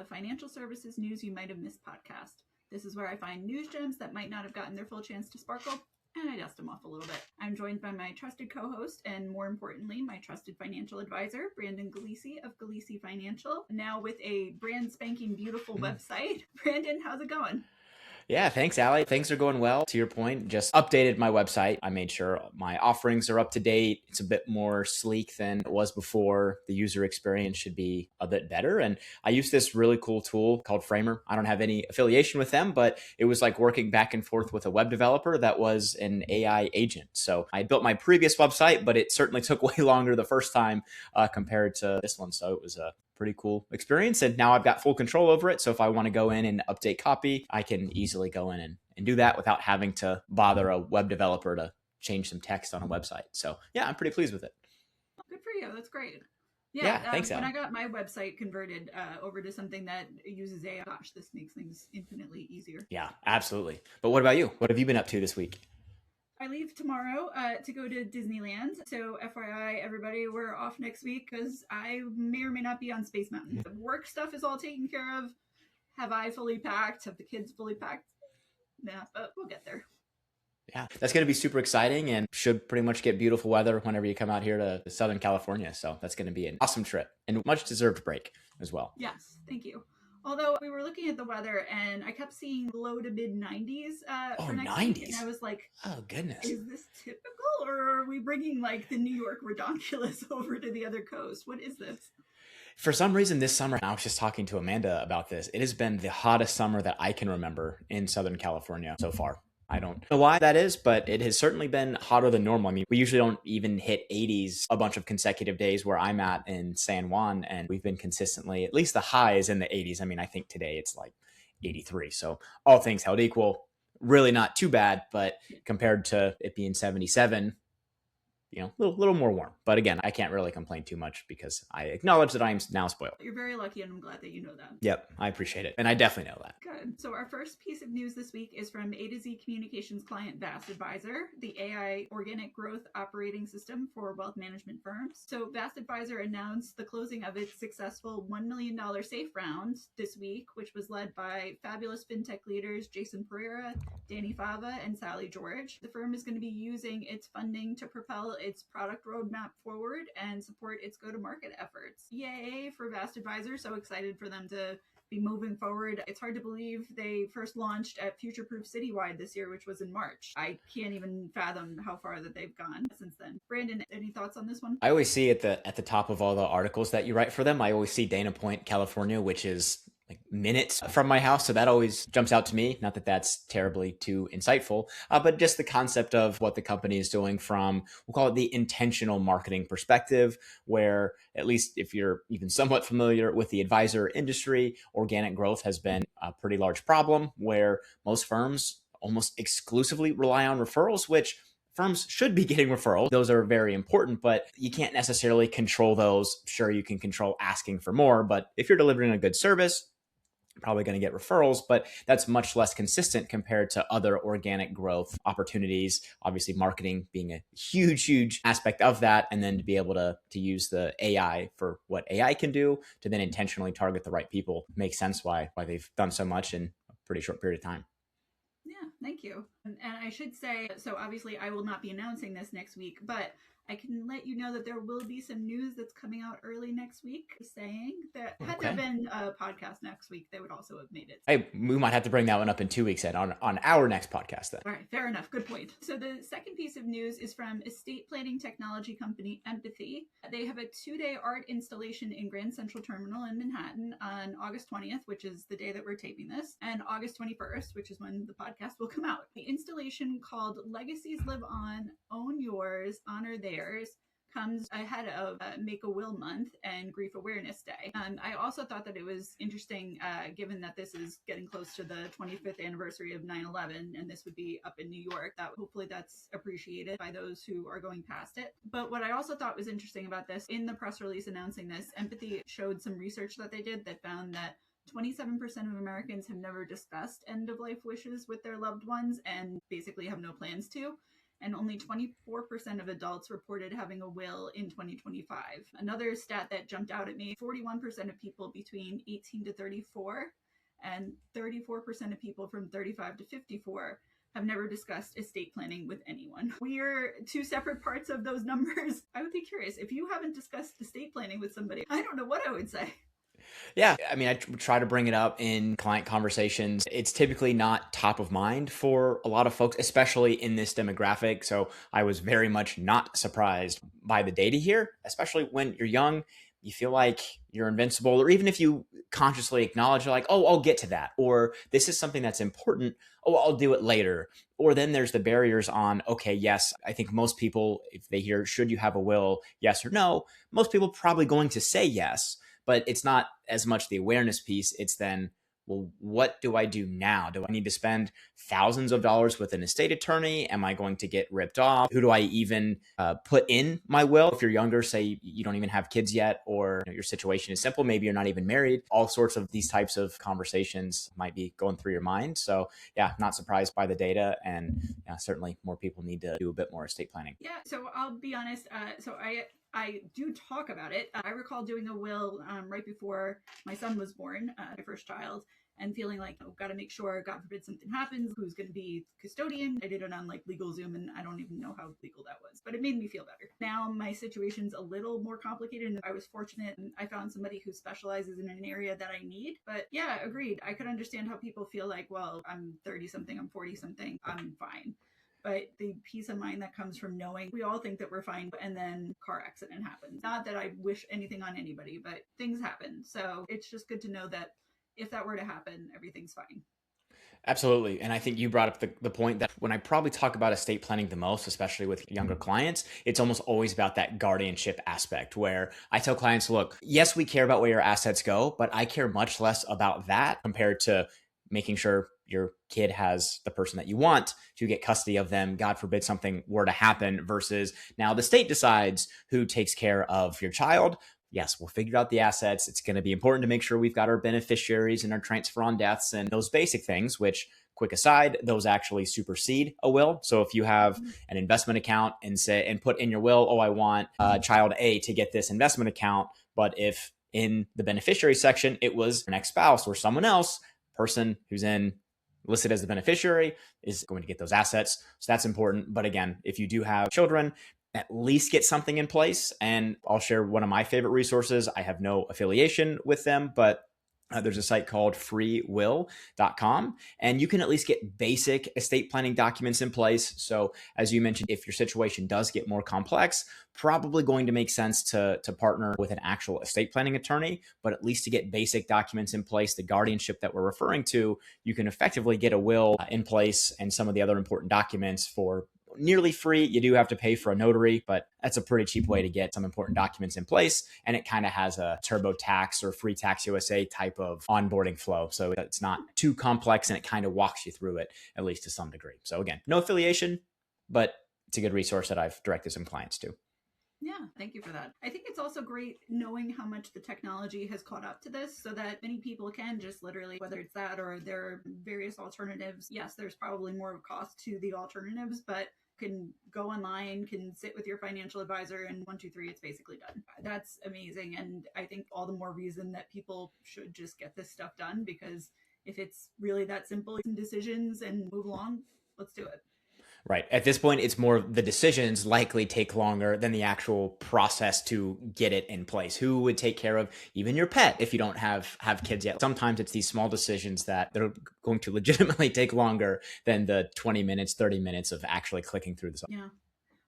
the financial services news you might have missed podcast. This is where I find news gems that might not have gotten their full chance to sparkle, and I dust them off a little bit. I'm joined by my trusted co-host and, more importantly, my trusted financial advisor, Brandon Galisi of Galisi Financial, now with a brand spanking beautiful website. Brandon, how's it going? Yeah, thanks, Allie. Things are going well. To your point, just updated my website. I made sure my offerings are up to date. It's a bit more sleek than it was before. The user experience should be a bit better. And I use this really cool tool called Framer. I don't have any affiliation with them, but it was like working back and forth with a web developer that was an AI agent. So I built my previous website, but it certainly took way longer the first time compared to this one. So it was a pretty cool experience. And now I've got full control over it. So if I want to go in and update copy, I can easily go in and do that without having to bother a web developer to change some text on a website. So yeah, I'm pretty pleased with it. Good for you. That's great. Yeah, thanks, when Adam. I got my website converted over to something that uses AI, gosh, this makes things infinitely easier. Yeah, absolutely. But what about you? What have you been up to this week? I leave tomorrow to go to Disneyland. So FYI, everybody, we're off next week because I may or may not be on Space Mountain. The work stuff is all taken care of. Have I fully packed? Have the kids fully packed? Nah, but we'll get there. Yeah, that's going to be super exciting and should pretty much get beautiful weather whenever you come out here to Southern California. So that's going to be an awesome trip and much deserved break as well. Yes, thank you. Although we were looking at the weather and I kept seeing low to mid 90s for next 90s. week. And I was like, oh, goodness. Is this typical or are we bringing like the New York redonkulous over to the other coast? What is this? For some reason this summer, I was just talking to Amanda about this. It has been the hottest summer that I can remember in Southern California so far. I don't know why that is, but it has certainly been hotter than normal. I mean, we usually don't even hit 80s a bunch of consecutive days where I'm at in San Juan, and we've been consistently, at least the high is in the 80s. I mean, I think today it's like 83. So all things held equal, really not too bad, but compared to it being 77, you know, a little more warm. But again, I can't really complain too much because I acknowledge that I am now spoiled. You're very lucky, and I'm glad that you know that. Yep, I appreciate it. And I definitely know that. Good. So our first piece of news this week is from AtoZ Communications client VastAdvisor, the AI organic growth operating system for wealth management firms. So VastAdvisor announced the closing of its successful $1 million safe round this week, which was led by fabulous fintech leaders Jason Pereira, Danny Fava, and Sally George. The firm is going to be using its funding to propel its product roadmap forward and support its go-to-market efforts. Yay for VastAdvisor. So excited for them to be moving forward. It's hard to believe they first launched at Future Proof Citywide this year, which was in March. I can't even fathom how far that they've gone since then. Brandon, any thoughts on this one? I always see at the top of all the articles that you write for them, I always see Dana Point, California, which is like minutes from my house. So that always jumps out to me. Not that that's terribly too insightful, but just the concept of what the company is doing from, we'll call it the intentional marketing perspective, where at least if you're even somewhat familiar with the advisor industry, organic growth has been a pretty large problem where most firms almost exclusively rely on referrals, which firms should be getting referrals. Those are very important, but you can't necessarily control those. Sure, you can control asking for more, but if you're delivering a good service, probably going to get referrals, but that's much less consistent compared to other organic growth opportunities. Obviously, marketing being a huge aspect of that. And then to be able to use the AI for what AI can do to then intentionally target the right people makes sense why they've done so much in a pretty short period of time. Yeah, thank you. And I should say, so obviously I will not be announcing this next week, but I can let you know that there will be some news that's coming out early next week saying that had there been a podcast next week, they would also have made it. Hey, we might have to bring that one up in 2 weeks then on our next podcast then. All right, fair enough. Good point. So the second piece of news is from estate planning technology company Empathy. They have a 2-day art installation in Grand Central Terminal in Manhattan on August 20th, which is the day that we're taping this, and August 21st, which is when the podcast will come out. The installation, called Legacies Live On, Own Yours, Honor Theirs, comes ahead of Make a Will Month and Grief Awareness Day. I also thought that it was interesting, given that this is getting close to the 25th anniversary of 9/11, and this would be up in New York, that hopefully that's appreciated by those who are going past it. But what I also thought was interesting about this, in the press release announcing this, Empathy showed some research that they did that found that 27% of Americans have never discussed end-of-life wishes with their loved ones and basically have no plans to. and only 24% of adults reported having a will in 2025. Another stat that jumped out at me, 41% of people between 18 to 34 and 34% of people from 35 to 54 have never discussed estate planning with anyone. We are two separate parts of those numbers. I would be curious, if you haven't discussed estate planning with somebody, I don't know what I would say. Yeah, I mean, I try to bring it up in client conversations. It's typically not top of mind for a lot of folks, especially in this demographic. So I was very much not surprised by the data here, especially when you're young. You feel like you're invincible, or even if you consciously acknowledge, like, oh, I'll get to that, or this is something that's important. Oh, I'll do it later. Or then there's the barriers on, okay, yes, I think most people, if they hear, should you have a will, yes or no, most people probably going to say yes. But it's not as much the awareness piece. It's then, well, what do I do now? Do I need to spend thousands of dollars with an estate attorney? Am I going to get ripped off? Who do I even put in my will? If you're younger, say you don't even have kids yet, or your situation is simple, maybe you're not even married. All sorts of these types of conversations might be going through your mind. So yeah, not surprised by the data. And yeah, certainly more people need to do a bit more estate planning. Yeah, so I'll be honest. I do talk about it. I recall doing a will right before my son was born, my first child, and feeling like, oh, got to make sure, God forbid something happens, who's going to be custodian. I did it on like LegalZoom, and I don't even know how legal that was, but it made me feel better. Now my situation's a little more complicated, and I was fortunate, and I found somebody who specializes in an area that I need. But yeah, agreed. I could understand how people feel like, well, I'm 30 something, I'm 40 something, I'm fine. But the peace of mind that comes from knowing we all think that we're fine, and then car accident happens. Not that I wish anything on anybody, but things happen. So it's just good to know that if that were to happen, everything's fine. Absolutely. And I think you brought up the point that when I probably talk about estate planning the most, especially with younger clients, it's almost always about that guardianship aspect where I tell clients, look, yes, we care about where your assets go, but I care much less about that compared to making sure your kid has the person that you want to get custody of them. God forbid something were to happen versus now the state decides who takes care of your child. Yes, we'll figure out the assets. It's going to be important to make sure we've got our beneficiaries and our transfer on deaths and those basic things, which, quick aside, those actually supersede a will. So if you have an investment account and say, and put in your will, oh, I want child A to get this investment account. But if in the beneficiary section, it was an ex-spouse or someone else, person who's listed as the beneficiary is going to get those assets. So that's important. But again, if you do have children, at least get something in place. And I'll share one of my favorite resources. I have no affiliation with them, but there's a site called freewill.com, and you can at least get basic estate planning documents in place. So as you mentioned, if your situation does get more complex, probably going to make sense to partner with an actual estate planning attorney, but at least to get basic documents in place, the guardianship that we're referring to, you can effectively get a will in place and some of the other important documents for nearly free. You do have to pay for a notary, but that's a pretty cheap way to get some important documents in place. And it kind of has a TurboTax or Free Tax USA type of onboarding flow. So it's not too complex and it kind of walks you through it, at least to some degree. So again, no affiliation, but it's a good resource that I've directed some clients to. Yeah, thank you for that. I think it's also great knowing how much the technology has caught up to this so that many people can just literally, whether it's that or there are various alternatives. Yes, there's probably more cost to the alternatives, but can go online, can sit with your financial advisor, and 1, 2, 3, it's basically done. That's amazing. And I think all the more reason that people should just get this stuff done, because if it's really that simple, decisions and move along, let's do it. Right. At this point, it's more the decisions likely take longer than the actual process to get it in place. Who would take care of even your pet if you don't have kids yet? Sometimes it's these small decisions that they're going to legitimately take longer than the 20 minutes, 30 minutes of actually clicking through this. Yeah.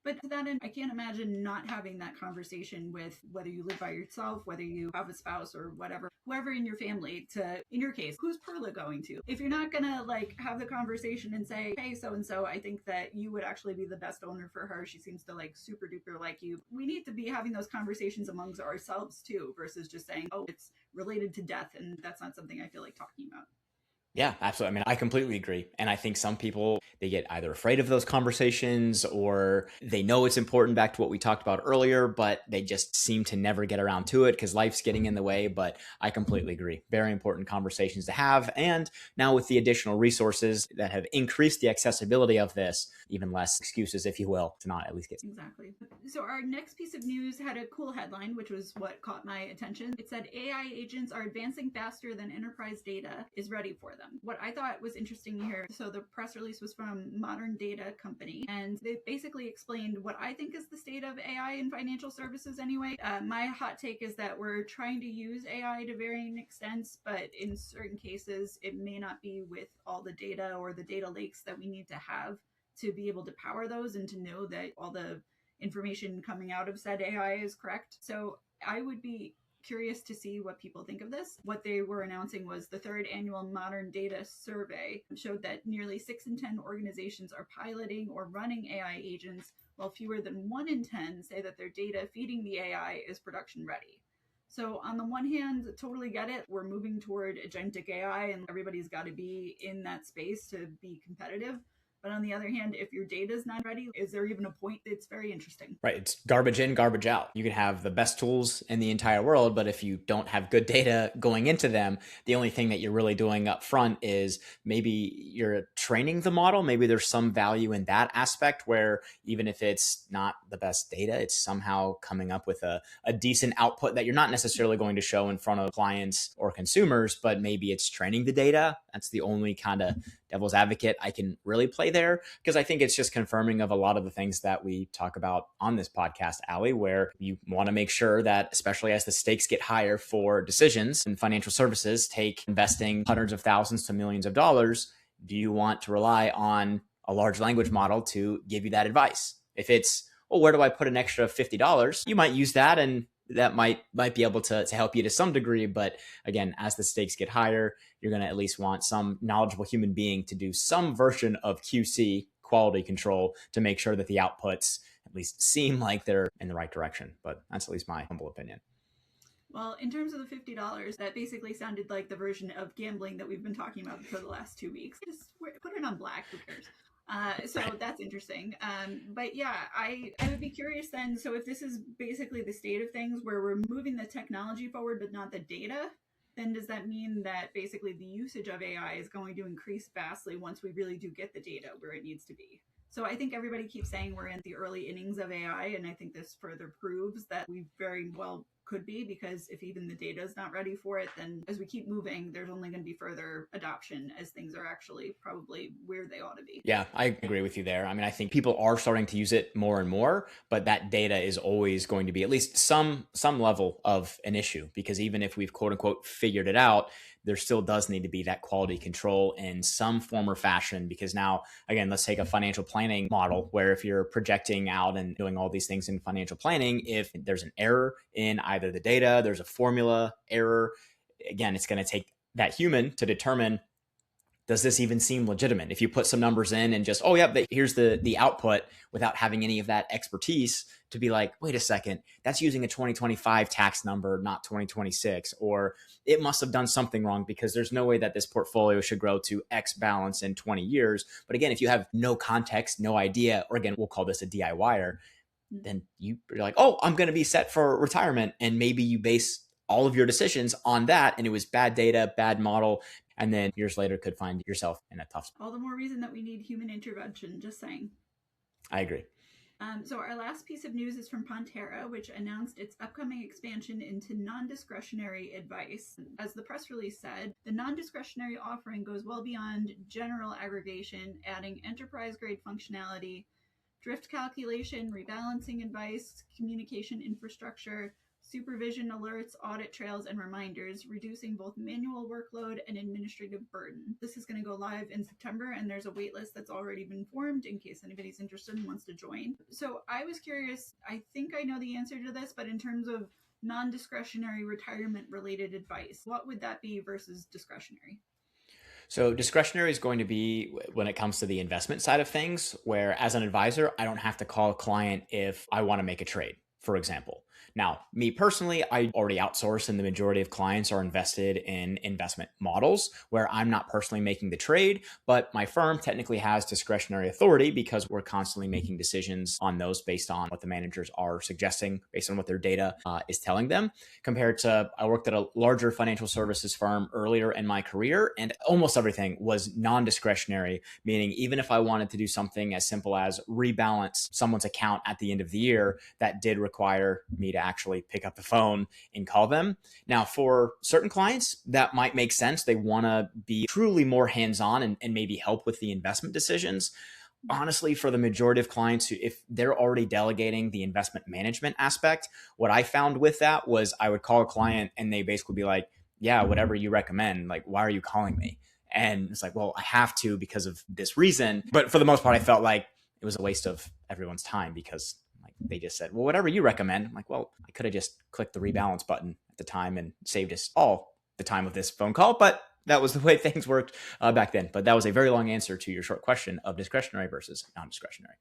But to that end, I can't imagine not having that conversation with whether you live by yourself, whether you have a spouse or whatever, whoever in your family to, in your case, who's Perla going to? If you're not going to like have the conversation and say, hey, so-and-so, I think that you would actually be the best owner for her. She seems to like super duper like you. We need to be having those conversations amongst ourselves too, versus just saying, oh, it's related to death. And that's not something I feel like talking about. Yeah, absolutely. I mean, I completely agree. And I think some people, they get either afraid of those conversations or they know it's important, back to what we talked about earlier, but they just seem to never get around to it because life's getting in the way. But I completely agree. Very important conversations to have. And now with the additional resources that have increased the accessibility of this, even less excuses, if you will, to not at least get. Exactly. So our next piece of news had a cool headline, which was what caught my attention. It said AI agents are advancing faster than enterprise data is ready for them. What I thought was interesting here, so the press release was from Modern Data Company, and they basically explained what I think is the state of AI in financial services anyway. My hot take is that we're trying to use AI to varying extents, but in certain cases, it may not be with all the data or the data lakes that we need to have to be able to power those and to know that all the information coming out of said AI is correct. So I would be curious to see what people think of this. What they were announcing was the third annual Modern Data Survey showed that nearly 6 in 10 organizations are piloting or running AI agents, while fewer than 1 in 10 say that their data feeding the AI is production ready. So on the one hand, totally get it. We're moving toward agentic AI and everybody's got to be in that space to be competitive. But on the other hand, if your data is not ready, is there even a point? It's very interesting. Right. It's garbage in, garbage out. You can have the best tools in the entire world, but if you don't have good data going into them, the only thing that you're really doing up front is maybe you're training the model. Maybe there's some value in that aspect where even if it's not the best data, it's somehow coming up with a decent output that you're not necessarily going to show in front of clients or consumers, but maybe it's training the data. That's the only kind of devil's advocate I can really play there, because I think it's just confirming of a lot of the things that we talk about on this podcast, Allie, where you want to make sure that, especially as the stakes get higher for decisions in financial services, take investing hundreds of thousands to millions of dollars, do you want to rely on a large language model to give you that advice? If it's, well, where do I put an extra $50? You might use that, and that might be able to help you to some degree. But again, as the stakes get higher, you're going to at least want some knowledgeable human being to do some version of QC, quality control, to make sure that the outputs at least seem like they're in the right direction. But that's at least my humble opinion. Well, in terms of the $50, that basically sounded like the version of gambling that we've been talking about for the last 2 weeks. Just put it on black, who cares? So that's interesting. But yeah, I would be curious then. So if this is basically the state of things where we're moving the technology forward, but not the data, then does that mean that basically the usage of AI is going to increase vastly once we really do get the data where it needs to be? So I think everybody keeps saying we're in the early innings of AI, and I think this further proves that we very well could be, because if even the data is not ready for it, then as we keep moving, there's only going to be further adoption as things are actually probably where they ought to be. Yeah, I agree with you there. I mean, I think people are starting to use it more and more, but that data is always going to be at least some level of an issue, because even if we've quote unquote figured it out, there still does need to be that quality control in some form or fashion. Because now, again, let's take a financial planning model where if you're projecting out and doing all these things in financial planning, if there's an error in either the data, there's a formula error, again, it's going to take that human to determine, does this even seem legitimate? If you put some numbers in and just, oh yeah, here's the output, without having any of that expertise to be like, wait a second, that's using a 2025 tax number, not 2026, or it must have done something wrong because there's no way that this portfolio should grow to X balance in 20 years. But again, if you have no context, no idea, or again, we'll call this a DIYer, then you're like, oh, I'm going to be set for retirement. And maybe you base all of your decisions on that, and it was bad data, bad model, and then years later could find yourself in a tough spot. All the more reason that we need human intervention, just saying. I agree. So our last piece of news is from Pontera, which announced its upcoming expansion into non-discretionary advice. As the press release said, the non-discretionary offering goes well beyond general aggregation, adding enterprise-grade functionality, drift calculation, rebalancing advice, communication infrastructure, supervision alerts, audit trails, and reminders, reducing both manual workload and administrative burden. This is going to go live in September, and there's a waitlist that's already been formed in case anybody's interested and wants to join. So I was curious, I think I know the answer to this, but in terms of non-discretionary retirement-related advice, what would that be versus discretionary? So discretionary is going to be when it comes to the investment side of things, where as an advisor, I don't have to call a client if I want to make a trade, for example. Now, me personally, I already outsource, and the majority of clients are invested in investment models where I'm not personally making the trade, but my firm technically has discretionary authority because we're constantly making decisions on those based on what the managers are suggesting, based on what their data is telling them. Compared to, I worked at a larger financial services firm earlier in my career, and almost everything was non-discretionary, meaning even if I wanted to do something as simple as rebalance someone's account at the end of the year, that did require me to actually pick up the phone and call them. Now, for certain clients, that might make sense. They want to be truly more hands-on and maybe help with the investment decisions. Honestly, for the majority of clients, if they're already delegating the investment management aspect, what I found with that was I would call a client and they basically be like, yeah, whatever you recommend, like, why are you calling me? And it's like, well, I have to because of this reason. But for the most part, I felt like it was a waste of everyone's time because like they just said, well, whatever you recommend. I'm like, well, I could have just clicked the rebalance button at the time and saved us all the time of this phone call. But that was the way things worked back then. But that was a very long answer to your short question of discretionary versus non-discretionary.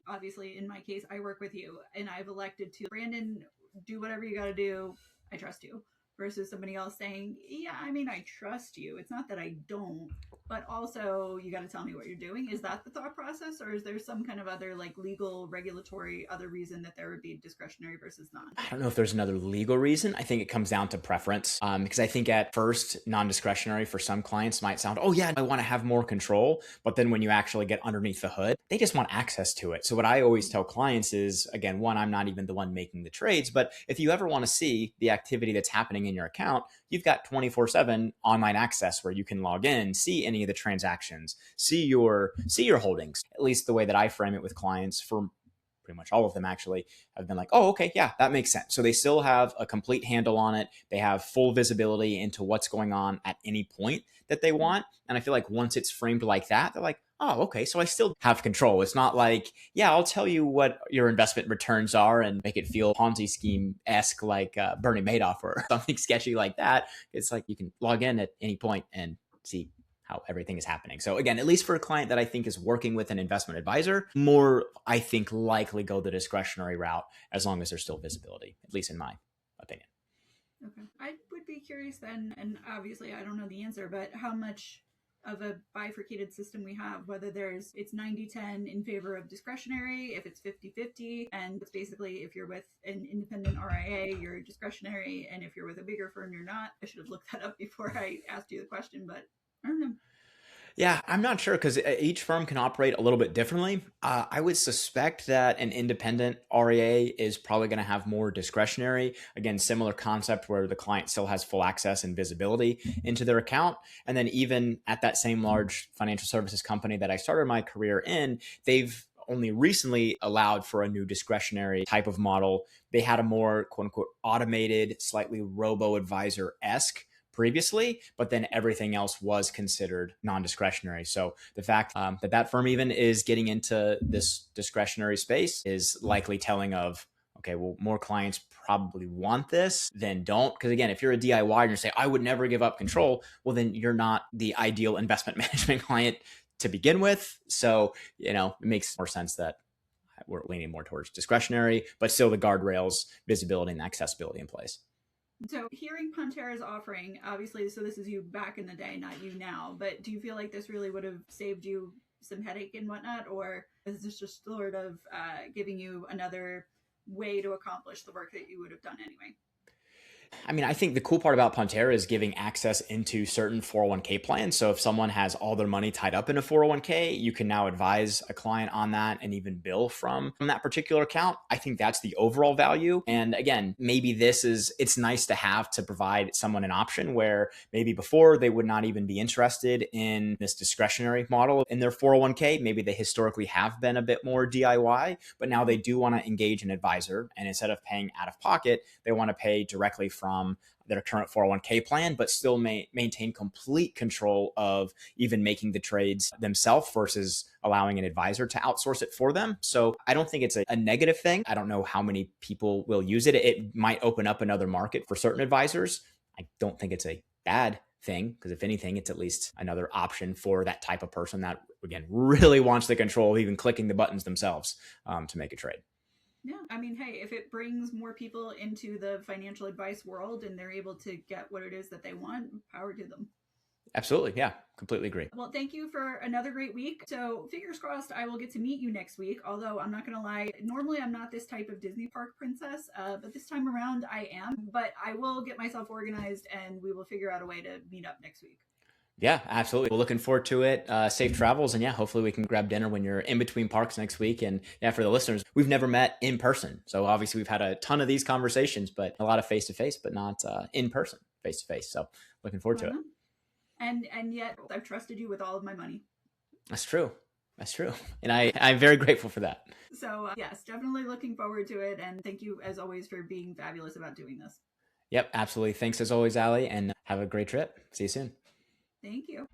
Obviously, in my case, I work with you and I've elected to, Brandon, do whatever you got to do. I trust you. Versus somebody else saying, yeah, I mean, I trust you. It's not that I don't, but also you got to tell me what you're doing. Is that the thought process, or is there some kind of other like legal, regulatory, other reason that there would be discretionary versus non? I don't know if there's another legal reason. I think it comes down to preference, because I think at first non-discretionary for some clients might sound, oh yeah, I want to have more control. But then when you actually get underneath the hood, they just want access to it. So what I always tell clients is, again, one, I'm not even the one making the trades, but if you ever want to see the activity that's happening in your account, you've got 24/7 online access where you can log in, see any of the transactions, see your holdings. At least the way that I frame it with clients, for pretty much all of them actually, have been like, oh, okay, yeah, that makes sense. So they still have a complete handle on it. They have full visibility into what's going on at any point that they want. And I feel like once it's framed like that, they're like, oh, okay, so I still have control. It's not like, yeah, I'll tell you what your investment returns are and make it feel Ponzi scheme-esque like Bernie Madoff or something sketchy like that. It's like you can log in at any point and see how everything is happening. So again, at least for a client that I think is working with an investment advisor, more, I think, likely go the discretionary route as long as there's still visibility, at least in my opinion. Okay. I would be curious then, and obviously I don't know the answer, but how much of a bifurcated system we have, whether it's 90-10 in favor of discretionary, if it's 50-50, and it's basically if you're with an independent RIA, you're discretionary, and if you're with a bigger firm, you're not. I should have looked that up before I asked you the question, but I don't know. Yeah, I'm not sure because each firm can operate a little bit differently. I would suspect that an independent REA is probably going to have more discretionary. Again, similar concept where the client still has full access and visibility into their account. And then even at that same large financial services company that I started my career in, they've only recently allowed for a new discretionary type of model. They had a more quote unquote automated, slightly robo-advisor-esque previously, but then everything else was considered non-discretionary. So the fact that firm even is getting into this discretionary space is likely telling of, okay, well, more clients probably want this than don't. Because again, if you're a DIY and you say, I would never give up control, well, then you're not the ideal investment management client to begin with. So, it makes more sense that we're leaning more towards discretionary, but still the guardrails, visibility, and accessibility in place. So hearing Pontera's offering, obviously, so this is you back in the day, not you now, but do you feel like this really would have saved you some headache and whatnot, or is this just sort of giving you another way to accomplish the work that you would have done anyway? I mean, I think the cool part about Pontera is giving access into certain 401k plans. So if someone has all their money tied up in a 401k, you can now advise a client on that and even bill from that particular account. I think that's the overall value. And again, maybe it's nice to have to provide someone an option where maybe before they would not even be interested in this discretionary model in their 401k. Maybe they historically have been a bit more DIY, but now they do want to engage an advisor. And instead of paying out of pocket, they want to pay directly from their current 401k plan, but still maintain complete control of even making the trades themselves versus allowing an advisor to outsource it for them. So I don't think it's a negative thing. I don't know how many people will use it. It might open up another market for certain advisors. I don't think it's a bad thing because if anything, it's at least another option for that type of person that, again, really wants the control of even clicking the buttons themselves to make a trade. Yeah. I mean, hey, if it brings more people into the financial advice world and they're able to get what it is that they want, power to them. Absolutely. Yeah, completely agree. Well, thank you for another great week. So, fingers crossed, I will get to meet you next week. Although I'm not going to lie, normally I'm not this type of Disney park princess, but this time around I am. But I will get myself organized and we will figure out a way to meet up next week. Yeah, absolutely. We're looking forward to it. Safe travels. And yeah, hopefully we can grab dinner when you're in between parks next week. And yeah, for the listeners, we've never met in person. So obviously we've had a ton of these conversations, but a lot of face to face, but not in person, face to face. So looking forward to it. And yet I've trusted you with all of my money. That's true. That's true. And I'm very grateful for that. So yes, definitely looking forward to it. And thank you as always for being fabulous about doing this. Yep, absolutely. Thanks as always, Allie, and have a great trip. See you soon. Thank you.